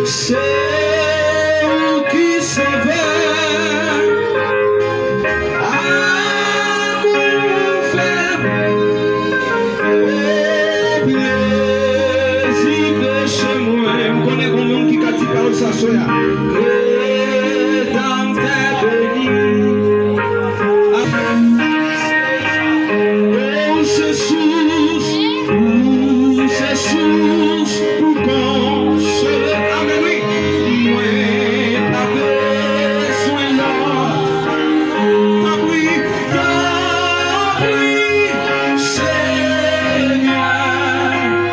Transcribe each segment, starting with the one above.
c'est vous qui sauvez. Amour faible, plaisir de chez moi. Je connais combien qui a dit parole ça soya. Rédempteur béni. Oh Jésus, pour consoler. Amen, oui. Moi, pas besoin d'autre. T'as pris, Seigneur,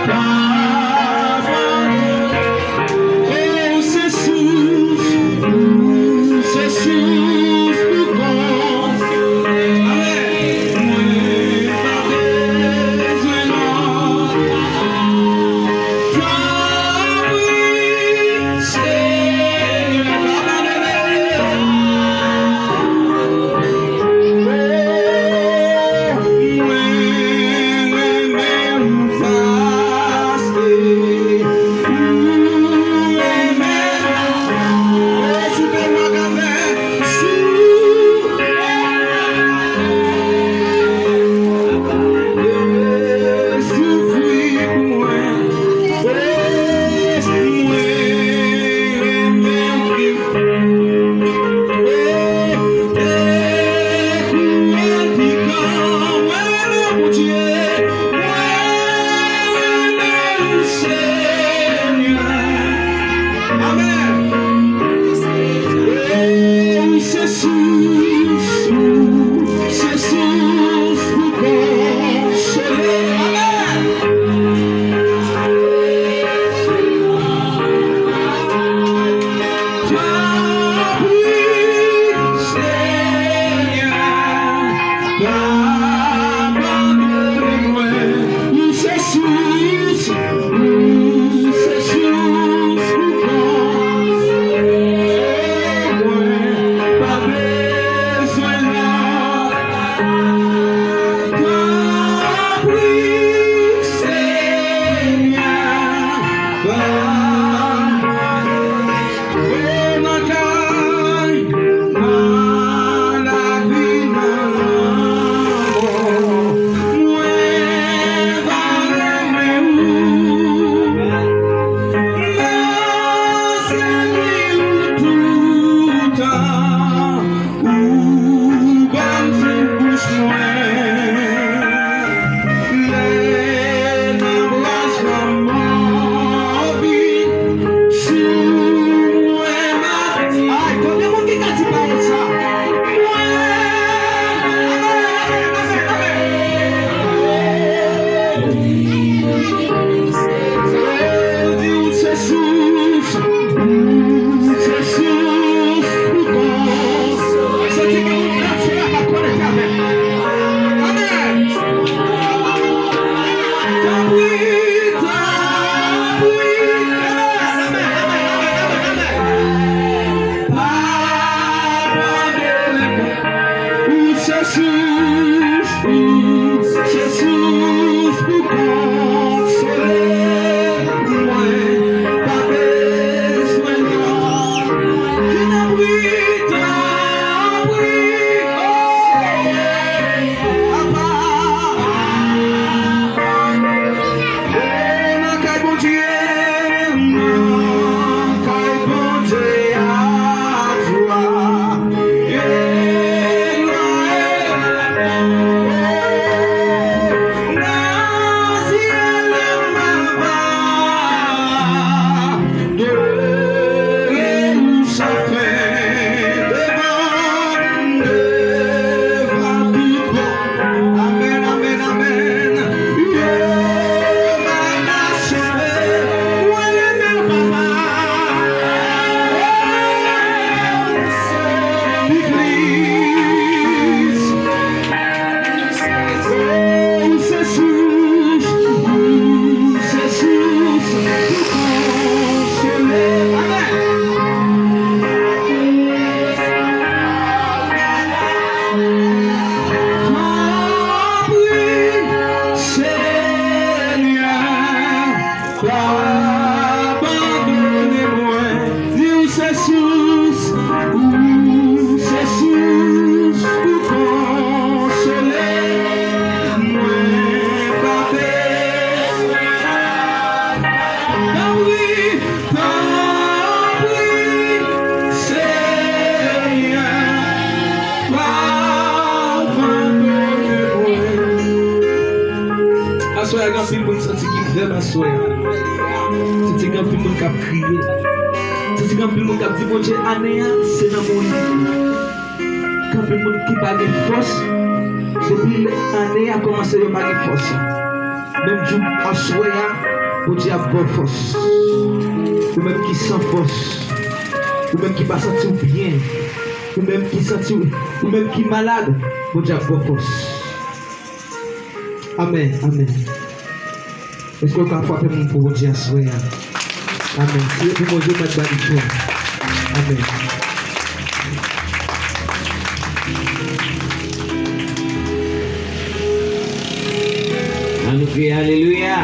pardonne. Oh Jésus, pour consoler. Amen. Moi, pas besoin d'autre. soir. C'est quand tout le monde qui crié. C'est quand tout le monde qui dit, bon Dieu, année, c'est dans mon lit. Quand tout le monde qui n'a pas de force, depuis l'année a commencé à pas de force. Même jour à soir, bon Dieu a bonne force. Ou même qui sans force. Ou même qui ne pas sentir bien. Ou même qui sentir, ou même qui malade. Bon Dieu a bonne force. Amen, amen. Est-ce qu'on peut frapper mon pour Dieu à soir? Amen. C'est pour mon Dieu pas de bénédiction. Amen. Nous crions Alléluia.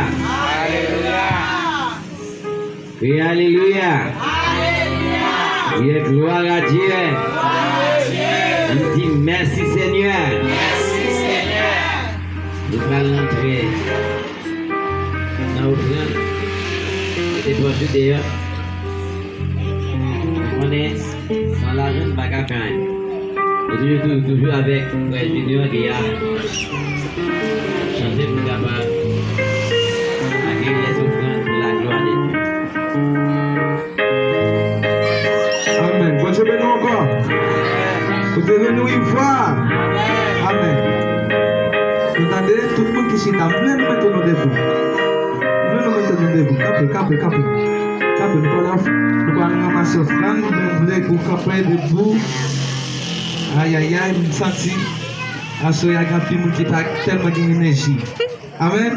Crions Alléluia. Alléluia. Gloire à Dieu. On dit merci Seigneur. Merci Seigneur. Nous allons entrer dans l'offrande. Et déposer d'ailleurs. On est dans la jeune bagacagne. Et toujours avec Frère Junior qui a chanté pour capable accueillir les offrandes pour la gloire de Dieu. Amen. Bon Dieu béni encore. Vous devez nous y voir. Amen. Vous entendez tout le monde qui s'y tape, même maintenant debout. Nous mettons debout. Campez. Nous allons ramasser l'offrande. Nous voulons pour camper debout. Aïe, nous sentons. À ce moment-là, il y a qui a tellement d'énergie. Amen.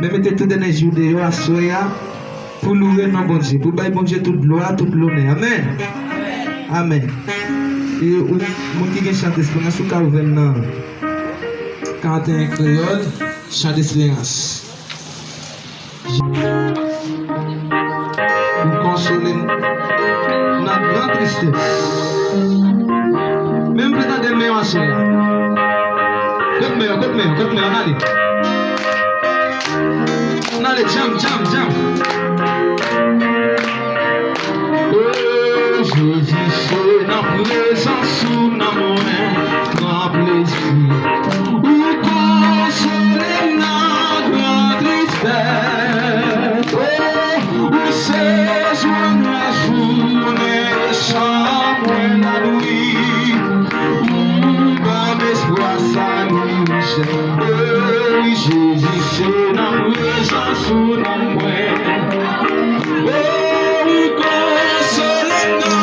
Mais mettez toute l'énergie dehors à ce moment-là pour louer nos bon Dieu. Pour bailler bon Dieu toute gloire, toute l'honneur. Amen. Amen. Et les gens qui chantent l'espérance, ils sont ouvert 41 créole, chant d'espérance. Pour consoler notre grande tristesse. Même peut-être des meilleurs à ce moment-là. Good meilleur, allez. Allez, jump. Oh, je dis c'est la présence ou la plaisir. Ou consoler notre tristesse. Oh, où c'est joindre la journée, chambre la nuit. Où dans l'espoir ça nous oui, Jésus, c'est la présence ou la moelle. Oh, consolez-nous.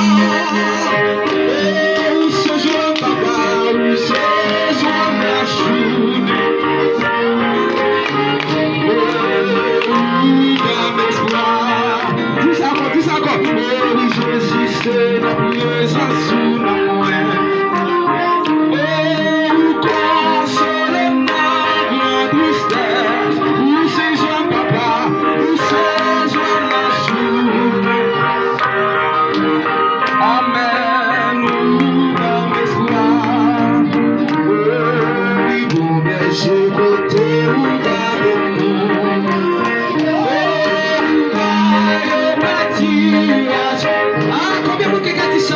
Oh, ce jour, papa, où ce jour, la journée. Oh, dans l'espoir. Dis ça encore. Oh, oui, Jésus, c'est la présence ou la moelle. Combien de gens qui ont dit ça?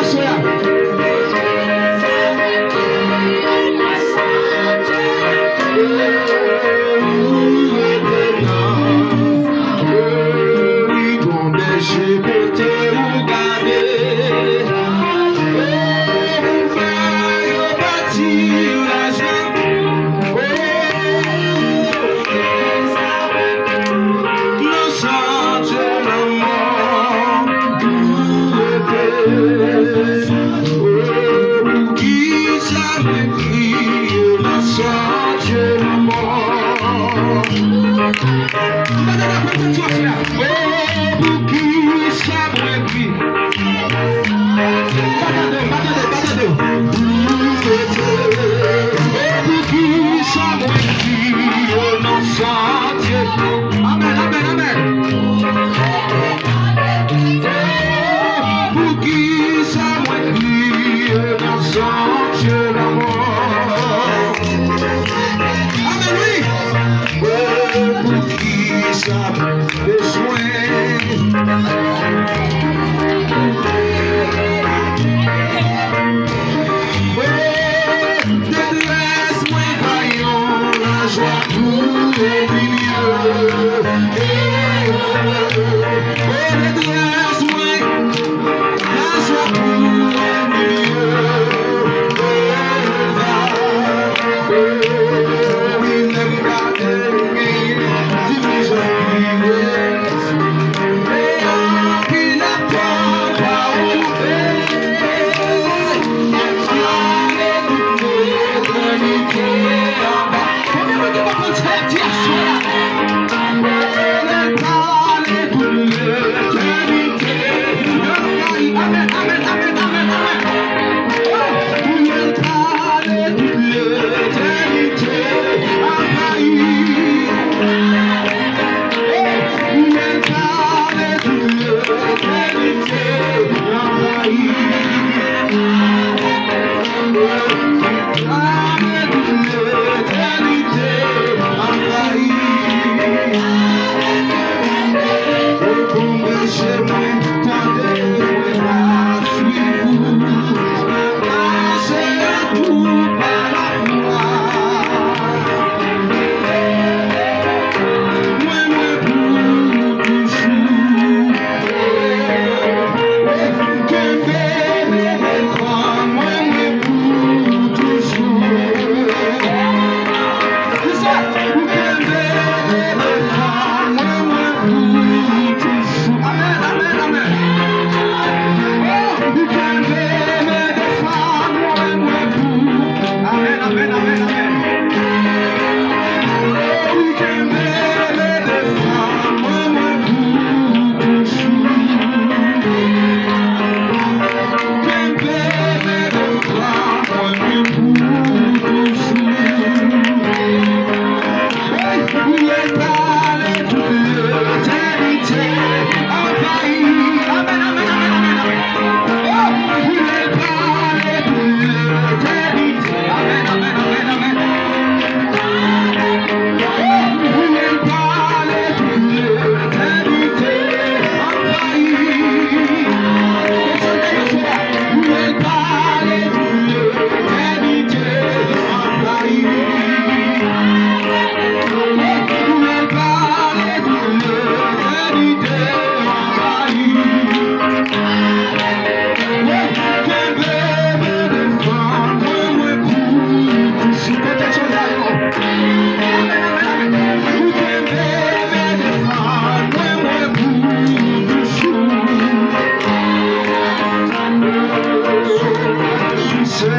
La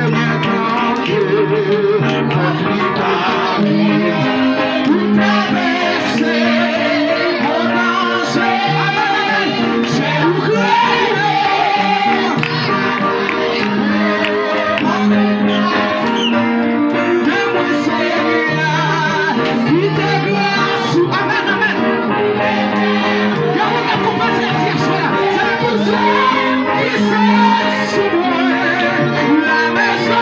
maison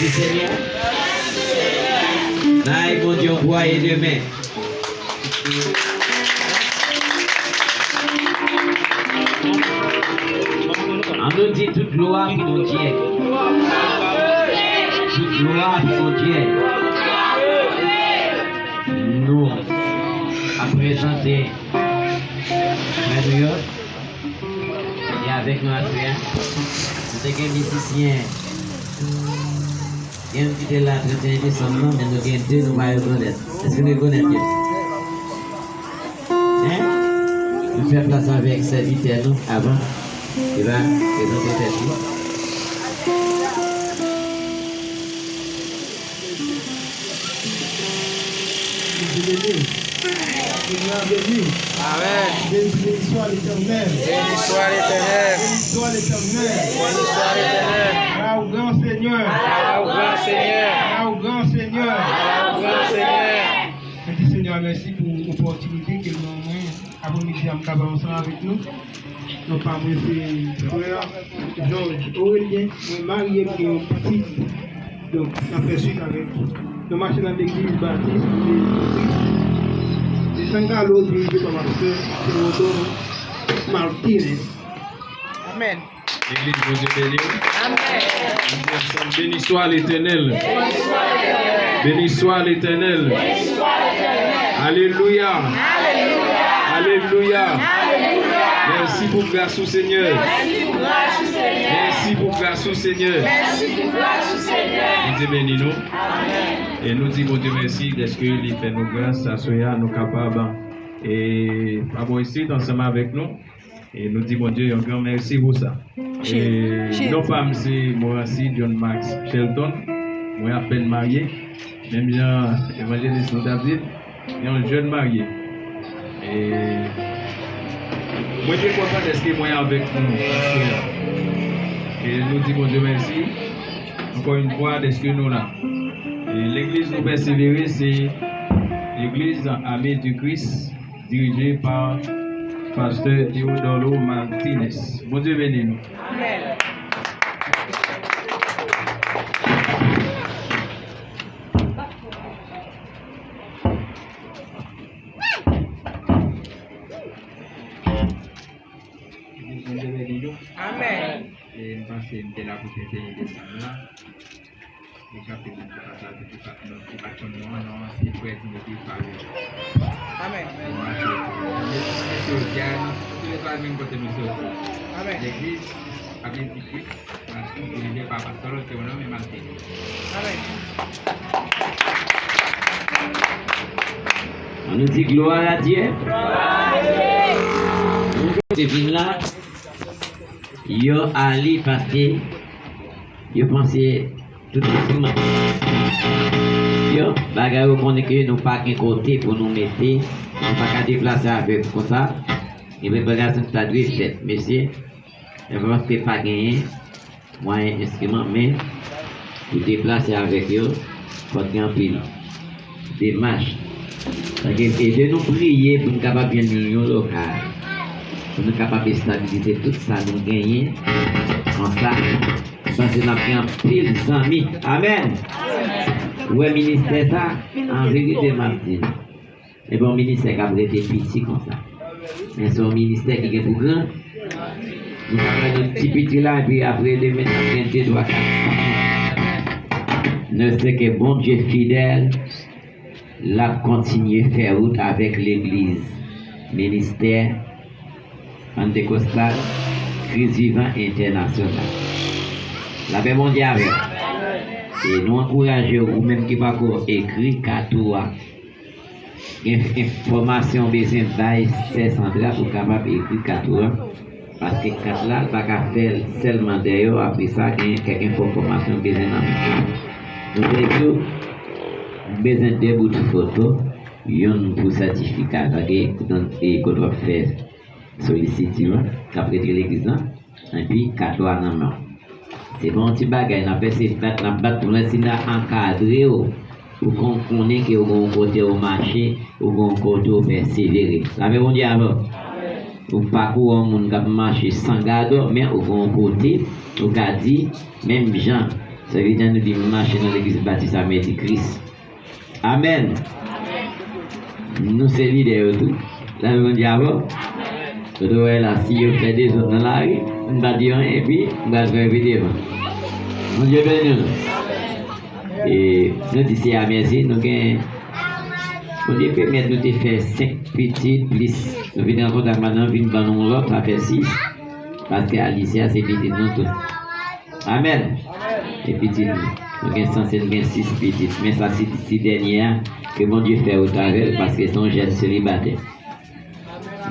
Merci Seigneur. Naï, mon Dieu, roi et demain. On nous dit toute gloire pour mon Dieu. Toute gloire pour mon Dieu. Nous, à présenter Frère New York, et avec nous à faire, nous sommes des musiciens. Il y a un petit là, 31 décembre, mais nous avons deux, nous allons reconnaître. Est-ce que nous connaissons? Hein? Nous faisons place avec serviteur, nous, avant. Il va présenter cette Amen. Béni soit l'Éternel. Béni soit l'Éternel. Béni soit l'Éternel. Béni soit l'Éternel. Là au grand Seigneur. Là au grand Seigneur. Là au grand Seigneur. Là au grand Seigneur. Merci Seigneur, merci pour l'opportunité que nous avons avant-midi à me ensemble avec nous. Nous parlons de frère Georges Aurélien, mon mari qui est un petit. Donc, on a fait suite avec nous marchons dans l'église baptiste de San Carlos de Pasteur Teodoro Martinez. Amen. L'église vous est bénie. Amen. Béni soit l'Éternel. Béni soit l'Éternel. Alléluia. Alléluia. Merci pour grâce au Seigneur. Merci pour grâce au Seigneur. Nous te bénissons. Et nous disons Dieu merci parce qu'il fait nos grâces à ceux nous capables et avoir ici ensemble avec nous. Et nous disons Dieu un grand merci pour ça. Et nos femmes, c'est moi aussi, John Max Shelton. Moi, à peine marié. Même bien, évangéliste David, et un jeune marié. Et moi, je crois pas est-ce que moi avec nous. Et nous disons Dieu merci. Encore une fois, est-ce que nous là. Et l'église nous persévérer, c'est l'église Amie du Christ, dirigée par Pasteur Teodoro Martinez. Bon Dieu bénis nous. Amen. Amen. Et nous pensons que la propriété de ça. Et j'appelle le passage de tout ça, non, c'est pour être motivé par lui. Amen. Amen. L'église avait dit que dirigée par Pasteur Théonome et Martinez. Amen. On nous dit gloire à Dieu. Ces films-là, yo allé parce que yo pensé tout simplement. Yo, bagarre qu'on est que nous pas qu'un côté pour nous mettre, nous pas qu'à déplacer avec comme ça. Et bien, bagarre ça doit être monsieur. Je pense que pas gagné moyen instrument, mais pour déplacer avec eux, faut qu'il y ait un pile. Démarche. Et de nous prier pour nous capables bien l'union locale. Pour nous capables de stabiliser tout ça, nous gagner en ça. Parce que nous avons pris un pile d'amis. Amen. Ouais, ministère ça, en vérité, Martine. Et bon, ministère qui a été petit comme ça. Mais c'est un ministère qui est tout grand. Nous avons un petit petit là, et puis après, les mettre en 23 4. Ne sais que bon Dieu fidèle, l'a continué à faire route avec l'église, ministère pentecostal, Christ vivant international. La paix mondiale. Et nous encourageons, ou même qui va écrire, Katoua, information besoin d'ail, c'est central pour capable écrire Katoua. Parce que quand là, pas qu'à faire seulement d'ailleurs, après ça, il y a quelques informations besoin dans le nous besoin de bouts de photos, yon pour certificat, et qu'on doit faire solliciter, après l'église, et puis 4 ans en main. C'est bon, petit bagage, on a fait ces dates, on a pour l'instant encadré, pour qu'on connaisse que vous côté au marché, ou vous côté au persévérer. Ça veut dire alors, ou pas qu'on on va marcher sans garde, mais au bon côté, au dit, même gens Serviteur nous dit marcher dans l'église baptiste à Métis Christ. Amen. Nous sommes leaders tout. Là, nous dit avant. Vous devez là, si vous faites des autres dans la rue, on va dire et puis on va faire vidéo. Mon Dieu béni nous. Et nous disons à merci, nous avons. Mon Dieu permet nous de faire 5 petites plus. Nous venons en contact maintenant, nous venons l'autre à faire 6. Parce que Alicia, c'est petit nous tout. Amen. Et petit nous. Nous avons censé 6 petites. Mais ça, c'est 6 dernières que mon Dieu fait au travers parce que sont jeunes célibataires.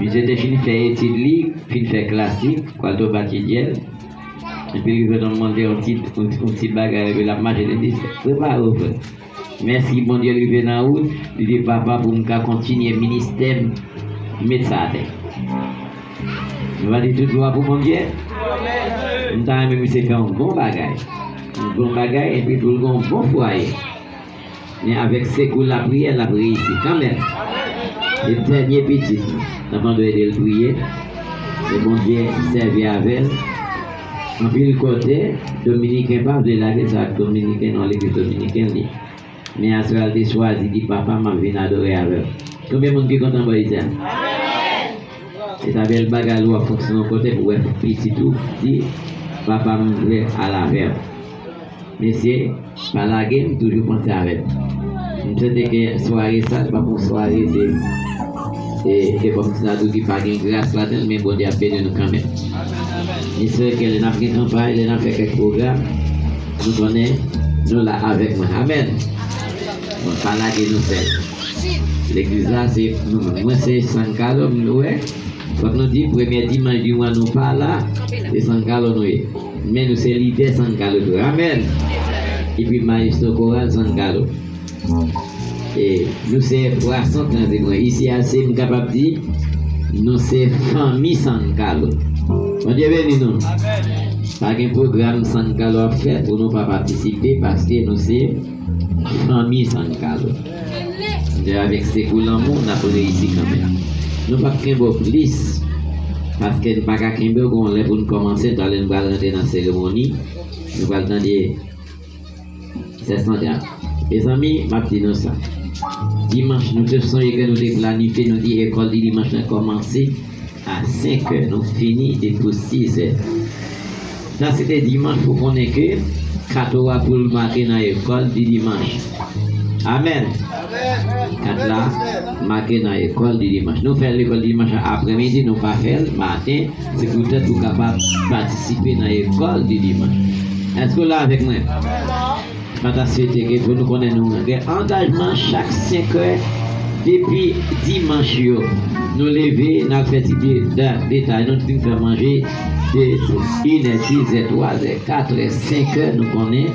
J'étais fini de faire études libres, fini de faire classique, quoi de bâtiment. Et puis, je vais demander un petit bagage de la majorité. Prépare-vous. Merci, bon Dieu, il vient en route. Il dit, papa, pour me continuer le ministère, mettre ça à terre. Je vais dire tout droit pour mon Dieu. Nous avons même fait un bon bagage. Un bon bagage et puis pour le bon foyer. Mais avec ces coups, la prière, la prière ici, quand même. Le dernier petit, avant de aider le prier, le bon Dieu servi avec. En plus, le côté, Dominicain, pas de la ça, Dominicain, non, l'église dominicaine. Mais à ce moment-là, il choisi, dit papa, m'a venu adorer avec. Combien de monde qui est content de ça? C'est ta belle bagarre qui fonctionne au côté pour être petit tout, dit papa, m'a venu à la verre. Mais c'est pas la game, toujours penser avec. Je sais que soirée, ça, c'est pas pour soirée, c'est comme ça, tout qui pas de grâce là-dedans, mais bon Dieu a béni nous quand même. Et c'est que les n'a fait campagne, les n'a fait quelques programmes, nous connaissons, nous là avec moi. Amen. Bon, pas là que nous faisons. L'église là, c'est nous, moi c'est San Carlo, nous, quand nous dit premier dimanche du mois, nous pas là, c'est San Carlo, nous, mais nous c'est l'idée San Carlo. Amen. Et puis, Maestro Choral San Carlo. Et nous sommes 330 ici à c'est capable de dire nous sommes famille San Carlo. On dit béni nous. Pas un programme San Carlo à faire pour nous pas participer parce que nous sommes famille San Carlo. Avec ces coulants on a posé ici quand même. Nous pas qu'un beau plus parce que nous pas qu'un beau on pour nous commencer dans le rentrer dans la cérémonie. Nous pas attendre c'est ça. Les amis, ma petite ça. Dimanche, nous te songez que nous avons planifié, nous dit école du dimanche a commencé à 5 h, nous finissons pour 6 h. Ça c'était dimanche, il faut qu'on ait que 4 heures pour le matin dans l'école du dimanche. Amen. 4 là, marqué dans l'école du dimanche. Nous faisons l'école du dimanche après-midi, nous ne pas faire le matin, c'est pour être capable de participer dans l'école du dimanche. Est-ce que là avec moi? Madame souhaité que pour nous connaître nous engagement chaque 5 h depuis dimanche nous lever nous fait détail nous faire manger de 1 h 10 3 h 4 h 5 h nous connaît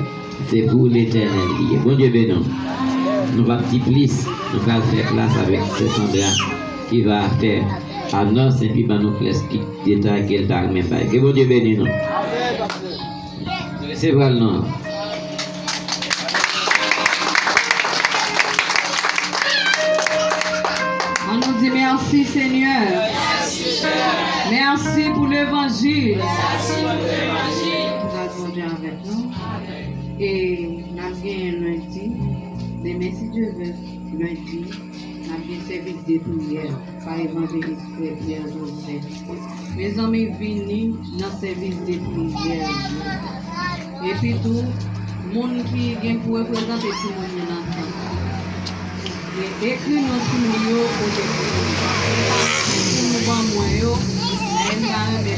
c'est pour l'éternel bon Dieu béni nous va petit plus nous va faire place avec ce Sandra qui va faire annonce et puis va nous expliquer détail qu'elle t'a même pas que bon Dieu béni nous c'est vrai non. On nous dit merci Seigneur. Merci pour l'évangile. Nous allons dire avec nous. Et nous avons lundi. Demain, si Dieu veut, lundi, nous avons un service de prière par évangéliste Pierre Joseph. Mes amis venus dans le service de prière. Et puis tout, le monde qui vient pour représenter tout le monde dans le temps. Écris nos signes au début. Nous allons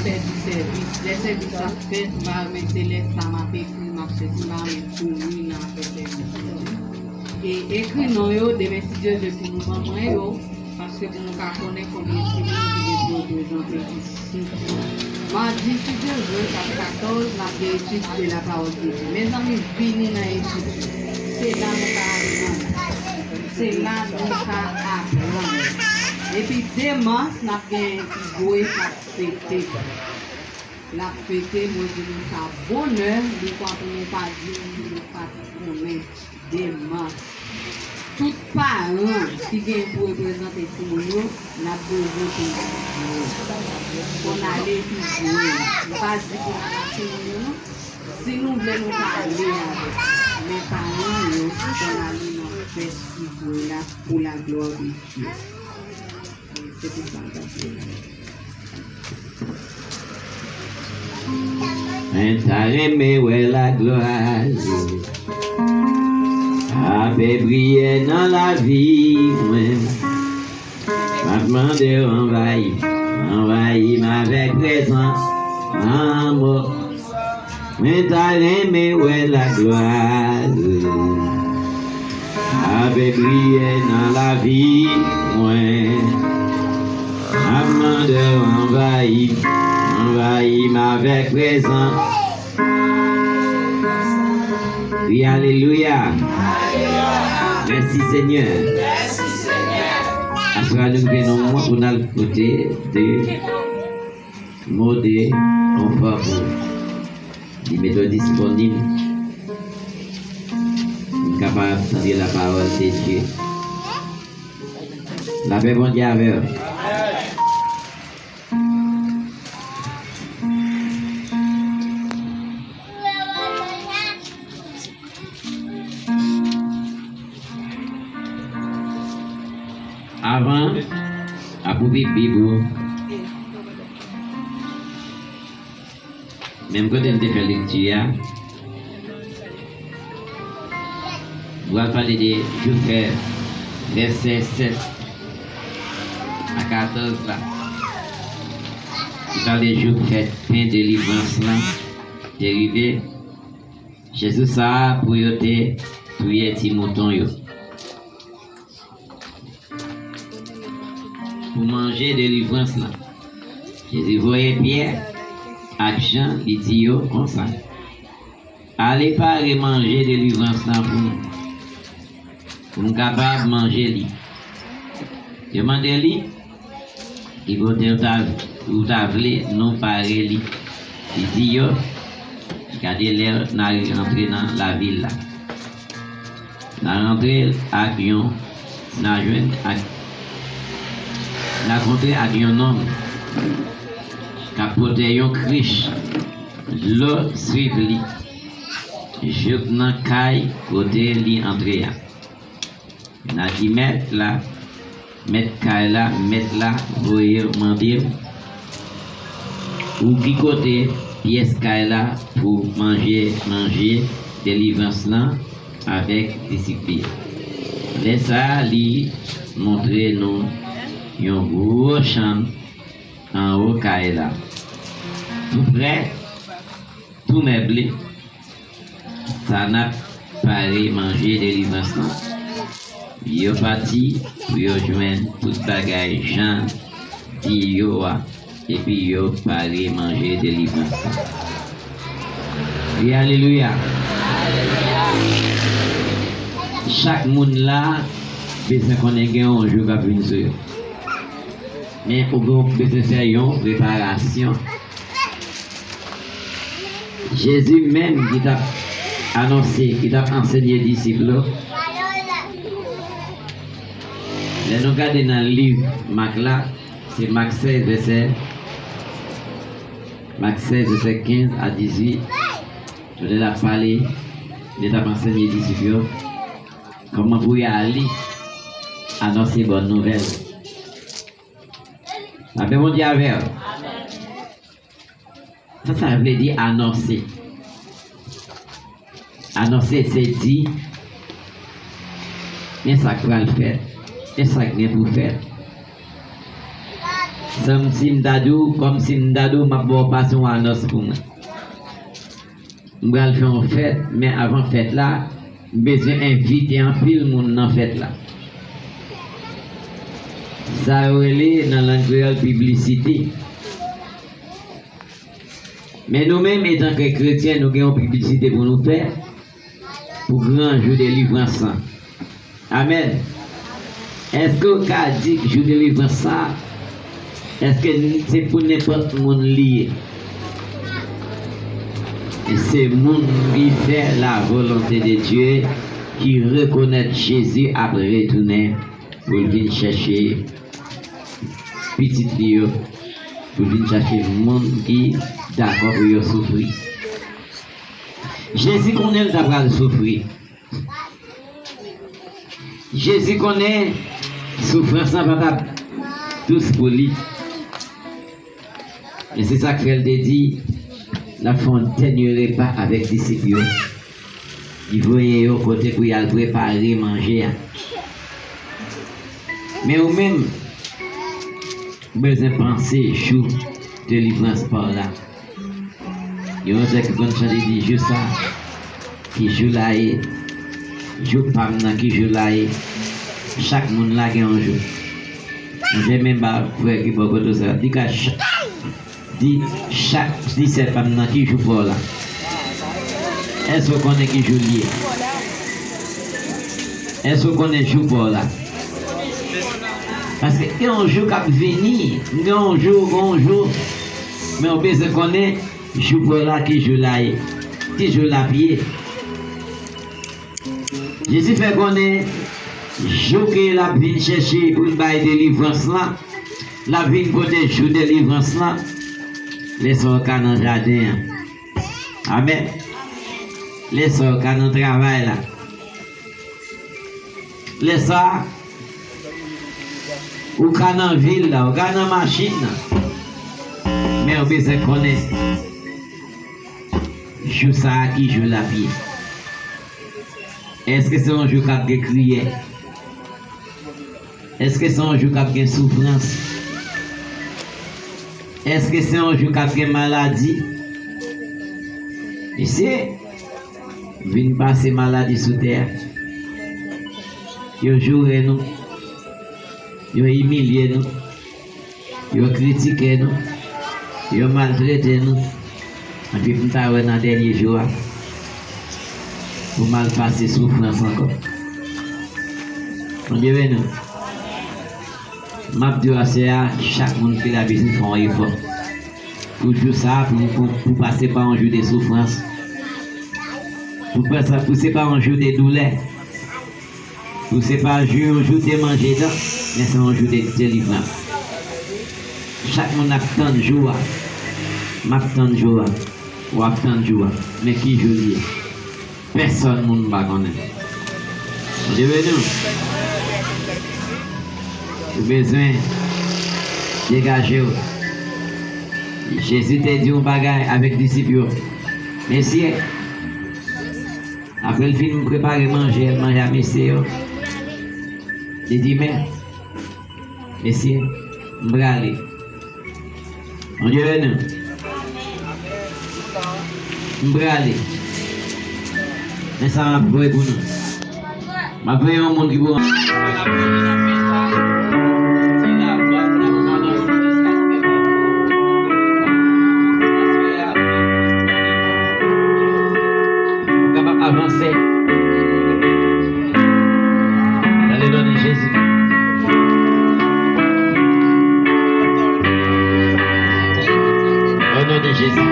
faire du service. Les services à faire, nous allons mettre les femmes écrire, nous allons mettre tout le monde dans le service. Et écris nos demain si Dieu veut pour nous vendre, parce que nous connaissons combien de signes qui sont ici. Mardi, si Dieu veut, à 14, la étude de la parole de Dieu. Mes amis, venez dans l'étude. C'est là nous c'est là nous apprendre. Et puis demain, nous avons joué la fête. La fête, moi je dis ça bonheur, nous ne pouvons pas dire nous pas demain. tout parents qui viennent pour représenter Timounio, n'a besoin qu'on allait tout jouer. Pas dire qu'on a Timounio, non. Si nous voulons parler avec mes parents, nous allons aller dans le festival là pour la gloire de Dieu. C'est tout ça. T'as aimé ouais la gloire avait brillé dans la vie m'a demandé envahi avec présence amour mais t'as aimé ouais la gloire avait brillé dans la vie m'a demandé envahi avec présence. Oui, alléluia. Merci Seigneur. Après nous venons pour nous côté de modé confort pour les méthodes disponibles. Capable d'entendre la parole de Dieu. La paix bon Dieu avec eux. Avant, à pouvoir Bible, même quand on fait lecture, on va parler de Josué, verset 7 à 14 là. Il parle des jours faits, fin de délivrance là, dérivé. Jésus ça pour y être, petit mouton yo. Pour manger délivrance là. Jésus voyait Pierre, action, il dit yo comme ça. Allez pas manger délivrance là pour nous capables de manger li. Demandez-lui, il va dire ou t'avler non pareil li. Il dit yo, regardez l'air n'a rentré dans la ville là. N'a rentré à Lyon, n'a joint à la rencontré avec un homme qui a porté un criche, l'eau suivre lui. Je n'ai qu'à côté lui entrer. Il a dit mettre là, mettre là, voyez, mentir. Ou qui côté, pièce là pour manger délivrance là avec discipline. Laisse ça lui montrer nous. Un gros champ en haut là. Tout près, tout meublé. Ça n'a pas manger délivrance. Il est parti pour joindre tout bagage Jean dit et puis il est parti manger délivrance. Et alléluia. Chaque monde là, besoin qu'on ait un jour à venir. Mais au groupe de faire une préparation. Jésus même qui t'a annoncé, qui t'a enseigné aux disciples. Les nous regardons dans le livre Marc là, c'est Marc 16 verset 15 à 18. Je vais la parler, de t'a enseigné aux disciples. Comment vous y aller annoncer bonne nouvelle. Avec mon Dieu avec ça veut dire annoncer. Annoncer, c'est dit, mais ça va le faire. Et ça vient pour faire. Comme si m'dadou m'a bon passer une annonce pour moi. Je vais faire une fête, mais avant la fête là, je besoin d'inviter un pile monde dans la fête là. Ça relève dans l'anglais publicité. Mais nous-mêmes, étant que chrétiens, nous avons une publicité pour nous faire, pour grand jour de délivrance. Amen. Est-ce que vous avez dit que jour de délivrance, est-ce que c'est pour n'importe qui lié? Et c'est le monde qui fait la volonté de Dieu qui reconnaît Jésus après retourner pour venir chercher petit Lio, pour venir chercher le monde qui est d'accord pour souffrir. Jésus connaît le d'abord souffrir. Jésus connaît souffrance sans pas tous pour lui. Et c'est ça qu'elle dit, la fontaine n'y pas avec disciples. Il voyait au côté pour y aller préparer, manger. Mais au même, besoin de penser, jour de délivrance par là. Il y a un qui chanter dit, je ça, qui joue là, joue pas qui joue là, chaque monde là qui a un jour. J'ai même pas frère qui beaucoup de ça. Dit chaque 17 femmes qui joue pour là. Est-ce qu'on connaît qui joue lié? Est-ce qu'on connaît joue pour là? Parce que il y a un jour qui va venir, il y a un jour, mais on peut se connaître joue pour là qui joue là, qui joue la pied. Jésus fait connaître jour que la vie chercher pour une baille délivrance là, la vie côté jour délivrance là, les sorts dans le jardin. Amen. Les sorts dans le travail là. Les sorts ou dans la ville là, ou dans la machine là. Mais on peut se connaître jour ça qui joue la vie. Est-ce que c'est un jour qui a crié? Est-ce que c'est un jour qui a souffrance? Est-ce que c'est un jour qui a maladie? Ici, vient passer maladie sous terre. Ils jouent nous, ils humilient nous, ils critiquent nous, ils maltraitent nous. Et puis, nous avons dans le dernier jour, pour mal passer souffrance encore. On dit, nous. M'a dit à chaque monde qui la visite fait un effort. Pour jouer ça, pour passer par un jour de souffrance. Pour passer par un jour de douleur. Pour passer par un jour de manger dedans, mais c'est un jour de délivrance. Chaque monde a tant de jours. M'a tant de jours. Ou a tant de jours. Mais qui joue lié? Personne ne va connaître. Je veux nous. Besoin de dégager. Jésus t'a dit un bagage avec les disciples. Messieurs, après le film, préparer manger, à messieurs. Il dit, mais, messieurs, je vais aller. On dit, nous. Je vais aller. Mais ça va pour nous. Je vais aller un monde qui va. Avancer. Dans le nom de Jésus. Au nom de Jésus.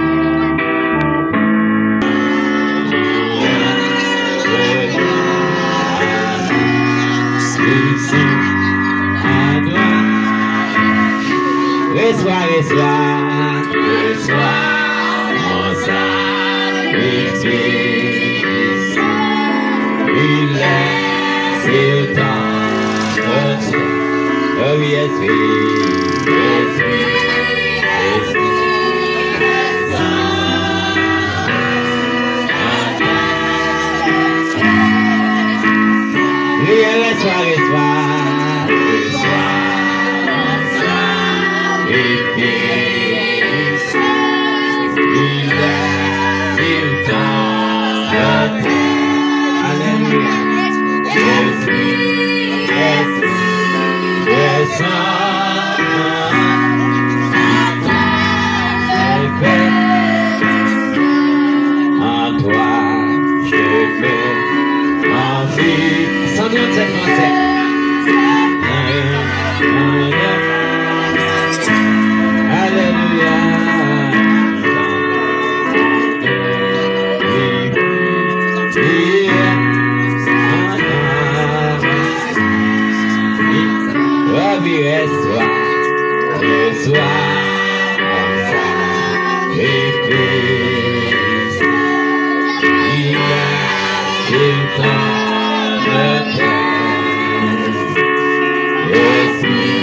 Reçois, mon sacrifice. Il est sur ton ciel. Oh soir, sacrifice, il est du temps de terre. Esprit,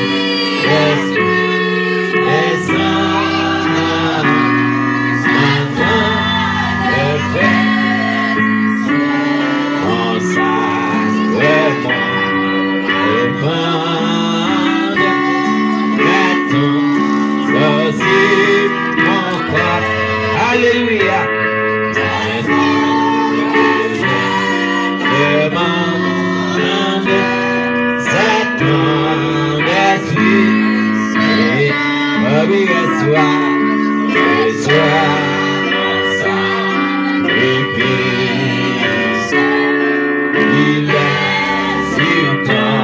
descends, maintenant le fait, mon sacrement défendre, mettons aussi mon corps. Alléluia. Demande Satan d'esprit, reçois, sacrifice, il est sur ton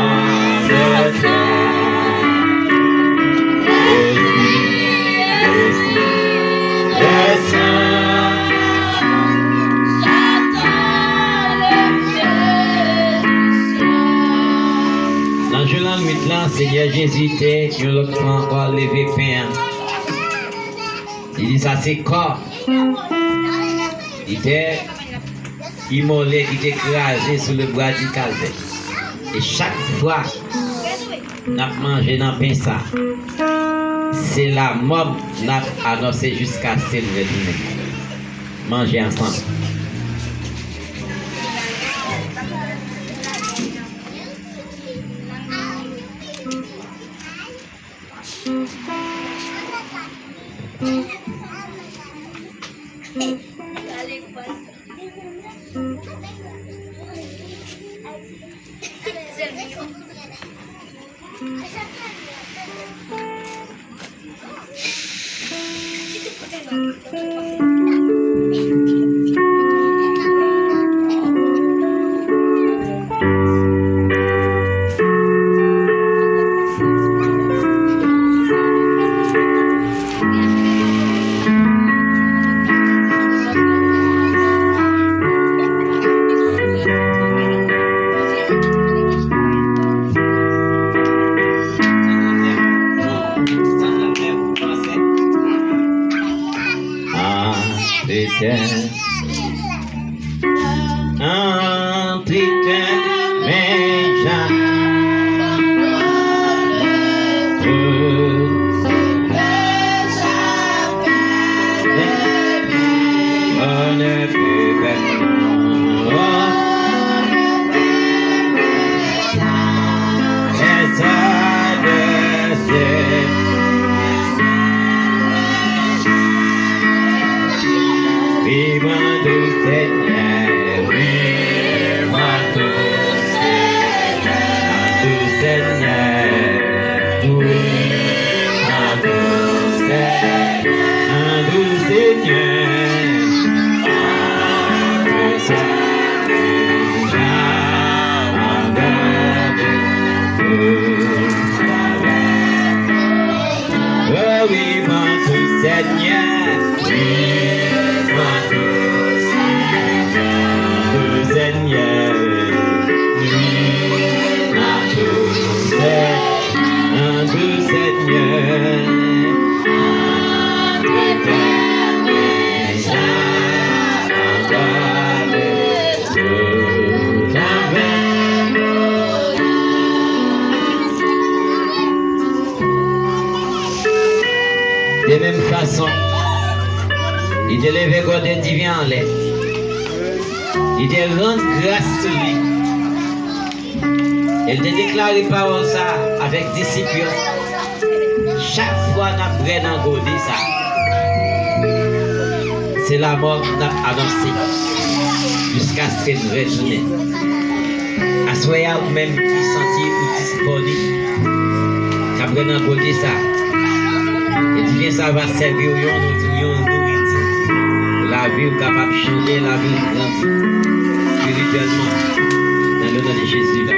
dans le journal là, Seigneur Jésus était, je le prends encore levé pain. Il dit ça c'est corps. Il était immolé, il était écrasé sur le bras du calvaire. Et chaque fois, nous avons mangé dans le pain ça. C'est la mort nous avons annoncé jusqu'à ce que nous manger ensemble. De même façon, il te levé côté divin en l'air. Il te rend grâce sur lui. Il te déclaré parole ça avec discipline. Chaque fois qu'on a dans Godi ça, c'est la mort qu'on a annoncée jusqu'à ce que nous retournions. À ce moment où même qui sentit ou disponible, qu'après dans Godi ça. Et divin ça va servir aux nourriture. La vie est capable de changer, la vie est grande spirituellement. Dans le nom de Jésus. Là.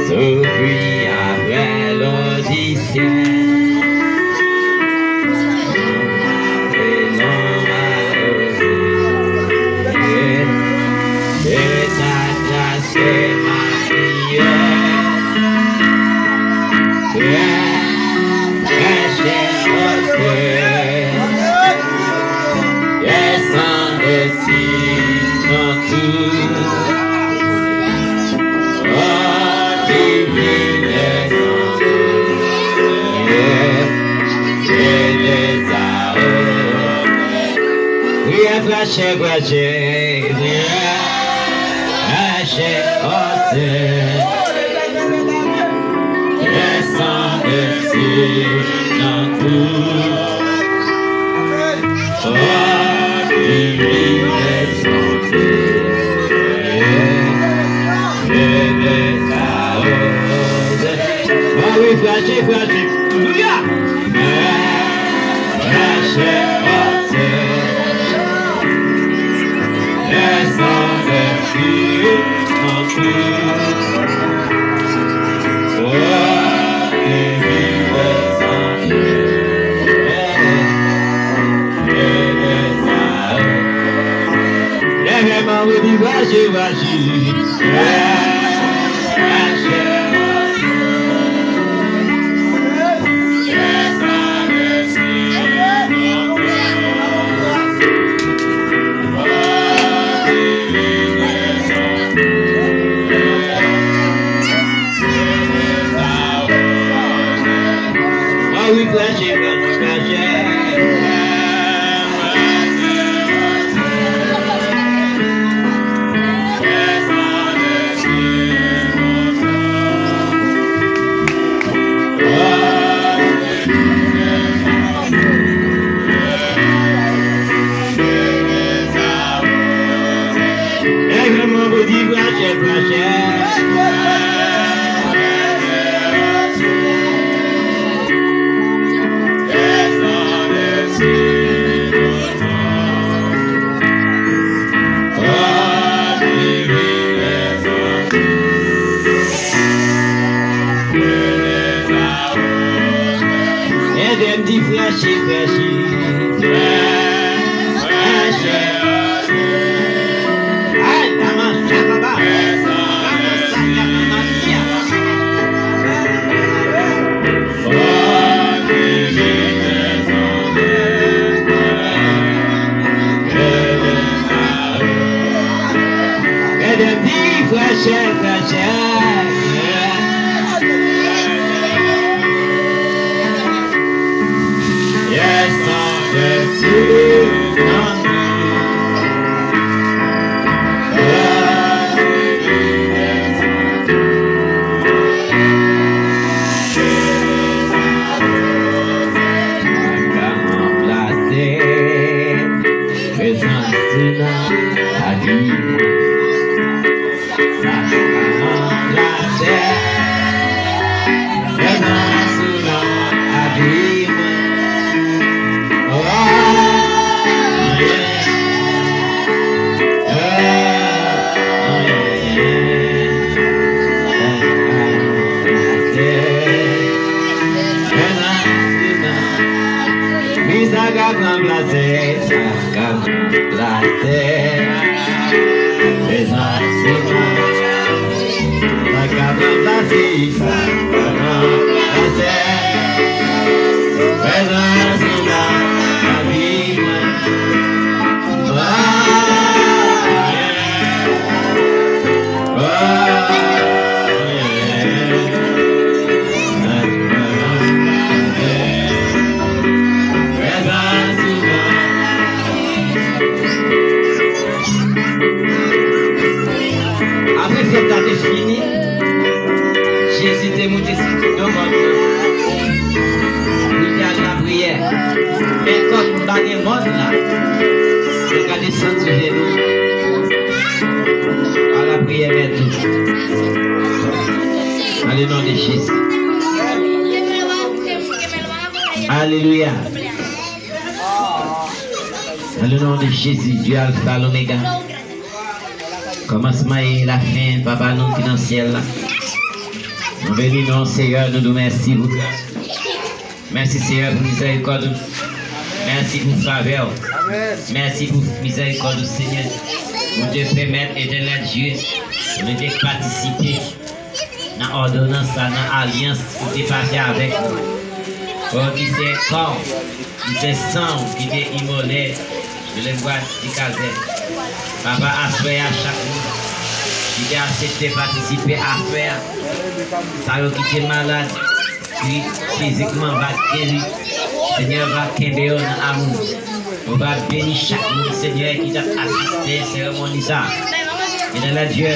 Sophie après l'audition. Jésus t'est monté sur pas de monde là. Regardez descendre sur genoux. À la prière maintenant. Dans le nom de Jésus. Alléluia. Dans le nom de Jésus, Dieu Alpha, l'Oméga. Commencement et la fin, Papa, nous qui dans le ciel là. Nous bénissons, Seigneur, nous nous merci pour grâce. Merci, Seigneur, pour miséricorde. Merci pour faveur. Merci pour miséricorde, Seigneur. Pour te permettre, éternel Dieu, de te participer dans l'ordonnance, dans l'alliance pour te passer avec nous. Oh, qui c'est corps, qui c'est sang, qui t'est immolé, je le vois du calvaire. Papa, assoyez à chaque jour, qui t'a accepté de participer à faire. Ça qui est malade, qui physiquement va guérir. Seigneur va tomber en amour. On va bénir chaque monde, Seigneur, qui t'a assisté à cette cérémonie. Et dans la Dieu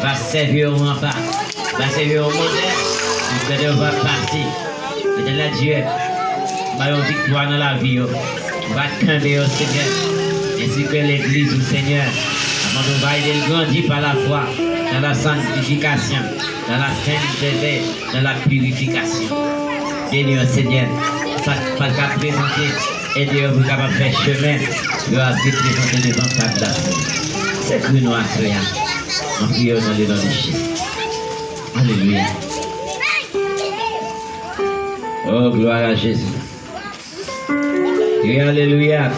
va servir au rempart, va servir au modèle, et on va partir. Et dans la Dieu va une victoire dans la vie. On va tomber au Seigneur, ainsi que l'Église au Seigneur. Avant de va aider grandir par la foi, dans la sanctification, dans la sainteté, dans la purification. Bénis au Seigneur, ça pas qu'à présenter, aider vous capable de faire chemin, vous allez présenter devant ta place. C'est que nous assoyons. En priant dans le nom de Jésus. Alléluia. Oh, gloire à Jésus. Et alléluia.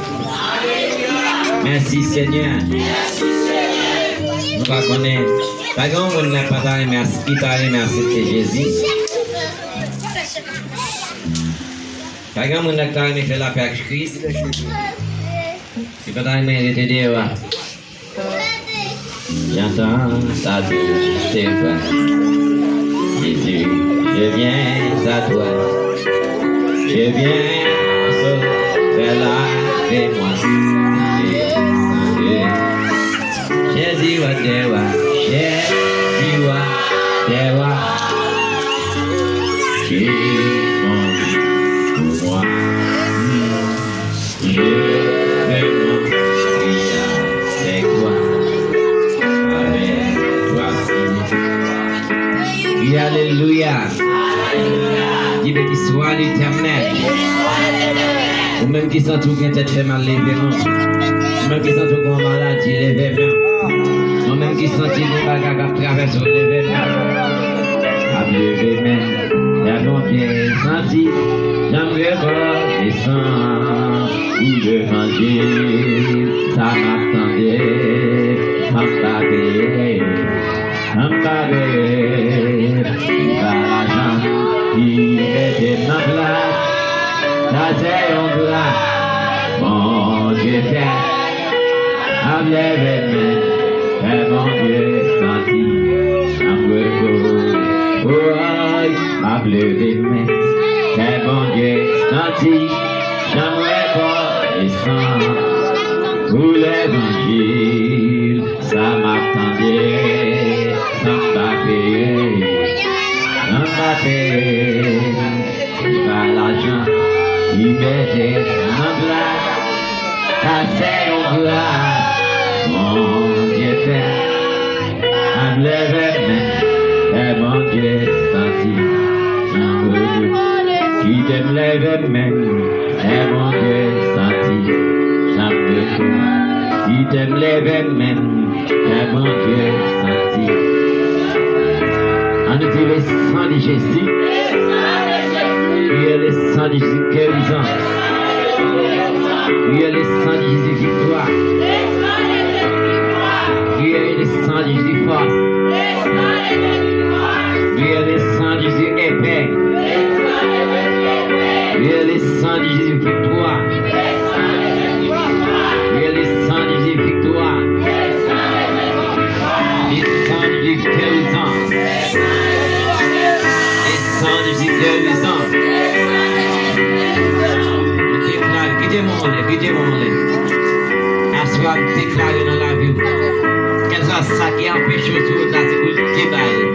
Merci Seigneur. Nous va connaître. Pas grand monde n'a pas parlé, merci. Qui parle, merci, c'est Jésus. Pas grand monde n'a pas parlé, faire la paix avec Christ. Qui pas parlé, mais il était dehors. J'entends ta douce voix. Jésus, je viens à toi. Je viens sauver la de moi. Jésus, wa dewa. Jésus, wa dewa. Tu m'en dis pour moi. Je veux m'en prier avec toi. Oui, alléluia. Dis béni soit l'Éternel. Ou même qui sent tout qui tête fait mal, levez main. Ou même qui sent tout qu'on maladie, levez main. Ou même qui sent des bagages à travers, levez main. Levez main. D'avant bien senti, j'aimerais pas descendre. Ou l'évangile, ça m'attendait, ça m'attendait. Ampare, la jambe qui était ma place, la terre en glace, mon Dieu fait, enlève mes mon Dieu senti, amoureux, oh, enlève mes mon Dieu senti, j'aimerais pas descendre, pour l'évangile, ça m'attendait. Par l'argent, il mettait en place, cassait en glace, mon Dieu fait, enlève mes mon Dieu senti, qui t'aime lève même, mon Dieu senti, qui t'aime lève même, mon Dieu senti. On nous dit le sang de Jésus. Oui, le sang de Jésus guérissant. Oui, le sang de Jésus victoire. Oui, le sang de Jésus force. Oui, le sang de Jésus épée. Oui, le sang de Jésus victoire. Oui, le sang de Jésus victoire. Le sang de Jésus guérissant. Sang de Jésus guérissant. Quittez-moi. Assois, déclarez dans la vie. Quel soit ça qui empêche aux autres, là, c'est pour le déballer.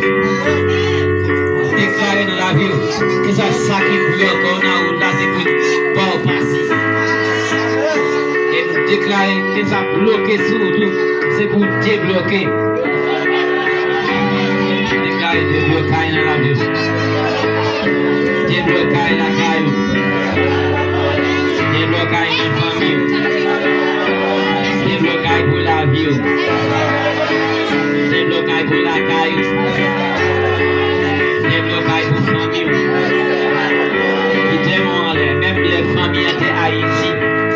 Déclarez dans la vie. Quel soit ça qui bloque, on a là, c'est pour le passer. déclarer que ça bloqué sur tout, c'est pour débloquer. Déclarer débloquer dans la vie. Débloquer la caillou. Débloquer dans la famille. Débloquer pour la vie. Débloquer pour la caillou. Débloquer pour la famille. Même les familles étaient Haïti,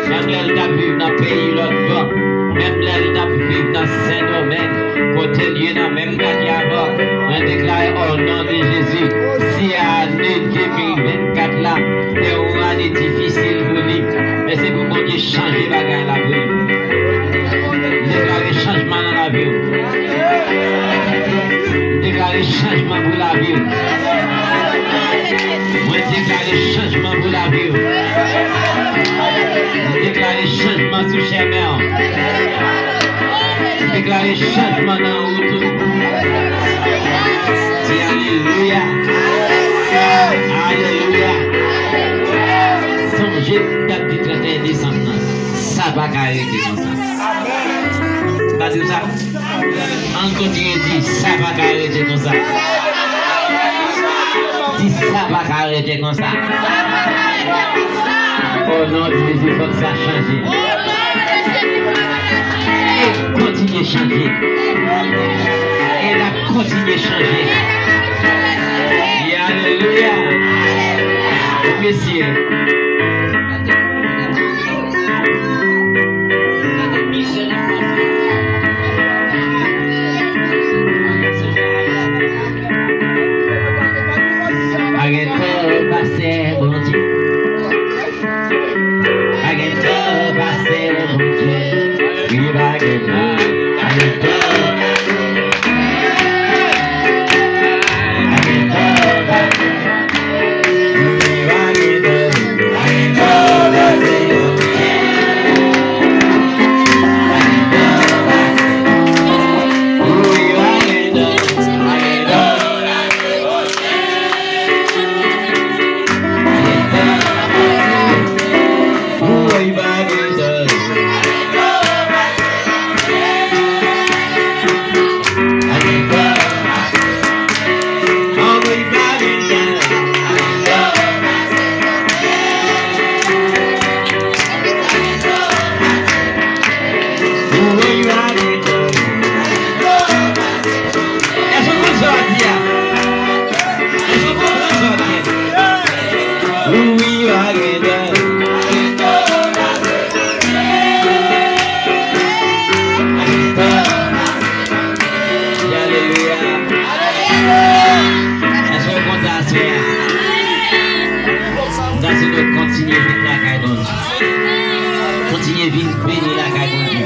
même les gens vivent dans le pays l'autre bord, même les gens vivent dans Saint-Domingue, côté Dieu, même Gadiaba, on déclare au nom de Jésus, si l'année 2024 là, c'est une année difficile pour lui, mais c'est pour qu'on ait changé la vie la vie. Déclarer changement dans la vie. Déclarer changement pour la vie. Moi déclarer changement pour la vie. Déclarer changement sous chemin. Déclarer changement dans la route. Dis alléluia. Alléluia. Songez date du 31 décembre. Ça va arrêter comme ça. Pas de ça. On continue de dire ça va arrêter comme ça. Dis ça va arrêter comme ça. Oh non, Jésus, il faut que ça change. Et continue de changer. Et la continue de changer. Alléluia. Messieurs. Arrête-toi, passer, bon Dieu. Arrête-toi, passer, bon Dieu. Oui, arrête-toi, arrête-toi. Continuez vite bénir la caille bon Dieu.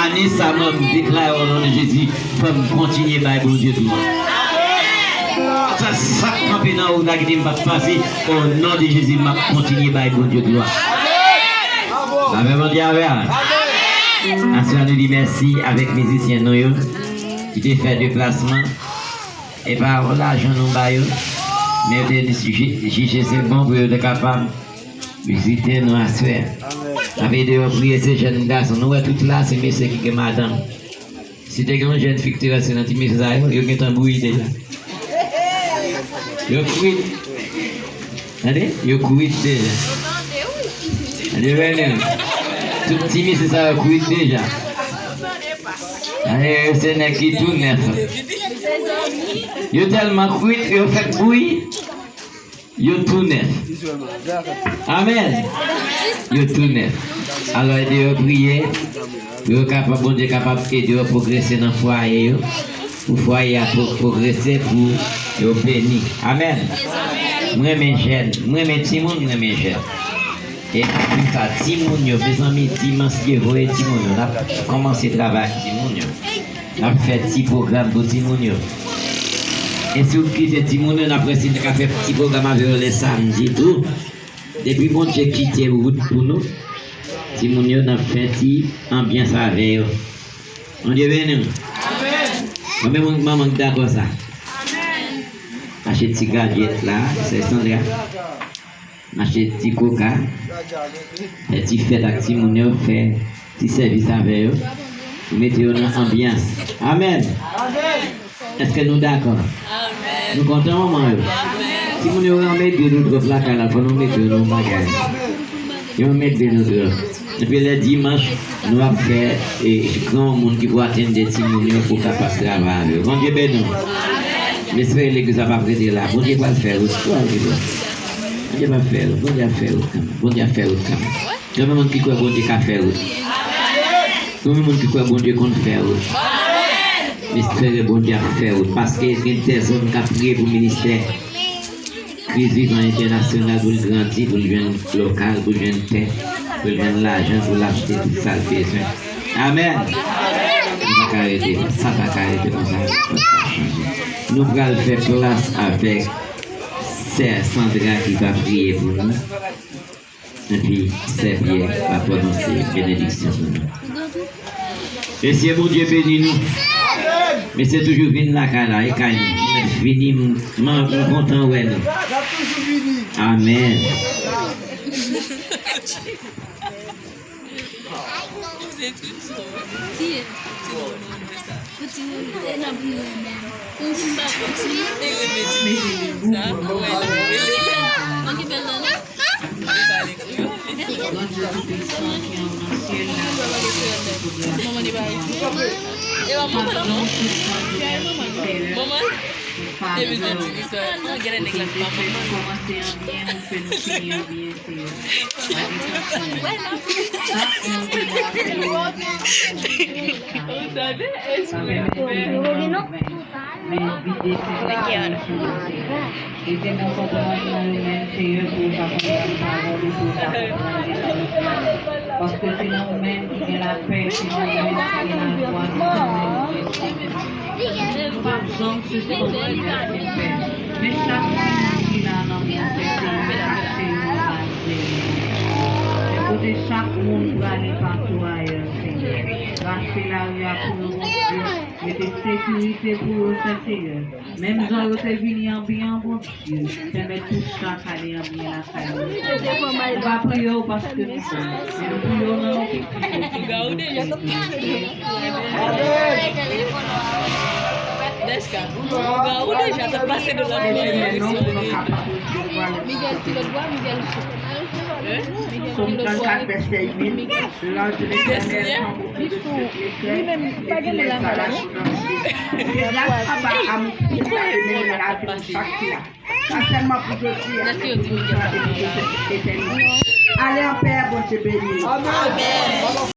Année ça m'a déclaré au nom de Jésus, comme continuer par bon Dieu tout. Ça ça campé dans où la guide m'a passé au nom de Jésus m'a continuer par bon Dieu tout. Amen mon Dieu. Amen. Nous dit merci avec les musiciens nous qui t'ont fait déplacement et par l'argent nous baillons. Mais juger c'est bon pour être capable de visiter nos affaires. Avec de prier ces jeunes garçons, nous tout là, c'est monsieur qui est madame. Si tu es une jeune fille qui reste dans tes messages, il y a un bruit déjà. Il y a un bruit. Allez, il y a un bruit déjà. Allez, venez. Tout petit monsieur, ça a un bruit déjà. Allez, c'est un qui tout neuf. Il y a tellement bruit, il y a fait bruit. Il y a tout neuf. Amen. Il y a tout neuf. Alors, il y a prier. Il y a capable, bon Dieu capable de progresser dans le foyer. Pour foyer pour progresser, pour le bénir. Amen. Moi, mes jeunes, moi, mes petits monde, moi, mes jeunes. Et puis, ça, Timoun, mes amis, dimanche, vous et Timoun, on a commencé à travailler avec Timoun. On a fait un petit programme pour Timoun. Et si vous quittez Timoun, on a précisé qu'on a fait un petit programme avec les samedis tout. Depuis que j'ai quitté route pour nous, Timoun, on a fait un petit ambiance avec eux. On dit bien, nous. Moi-même, maman, d'accord ça. Acheter une petite galette là, c'est Sandra. Marcher petit coca, des petits fêtes avec petit moun fait petit service avec eux. Vous mettez dans l'ambiance. Amen. Est-ce que nous d'accord? Nous comptons maman. Si vous nous remettez de notre placard, il faut nous mettre nos bagages. Nous mettre de notre. Et puis le dimanche, nous allons faire et grand monde qui va atteindre des petits moun pour capable de travailler. Bon Dieu béni. J'espère que l'église va pas prêter là. Bon Dieu va le faire aussi. Bon Dieu va faire. Bon Dieu va faire. Bon Dieu va faire. Tout le monde qui croit bon Dieu va faire. Tout le monde qui croit bon Dieu qu'on fait. J'espère que bon Dieu va faire. Parce que il y a des personnes qui ont prié pour le ministère. Crise vivant international pour le grandir, pour le bien local, pour le bien terre, pour le bien l'argent, pour l'acheter, tout ça le besoin. Amen. Ça va arrêter. Ça va arrêter comme ça. Nous allons faire place avec Sœur Sandra qui va prier pour nous. Et puis, Sœur Pierre va prononcer bénédiction sur nous. Et si bon Dieu bénit nous, mais c'est toujours venu la cara et quand nous venons, nous content ouais nous. Amen. Parce que c'est nous-mêmes qui avons la paix, c'est nous-mêmes qui avons la joie, nous pas besoin de se sentir mais chaque chose qui a dans écoutez, chaque monde va aller partout ailleurs, Seigneur. Racheter la rue pour nous, mettez sécurité pour eux, Seigneur. Même gens qui sont venus en bien, bon Dieu, permettre tout ça d'aller en bien la famille. On va prier parce que nous sommes. Mais nous prions dans notre Deska, udah jatuh pasti dulu. Miguel, tu le vois, Miguel Somme 34, verset 8. L'ange de l'Éternel lui-même pas gagné la allez en paix, bon Dieu béni. Amen.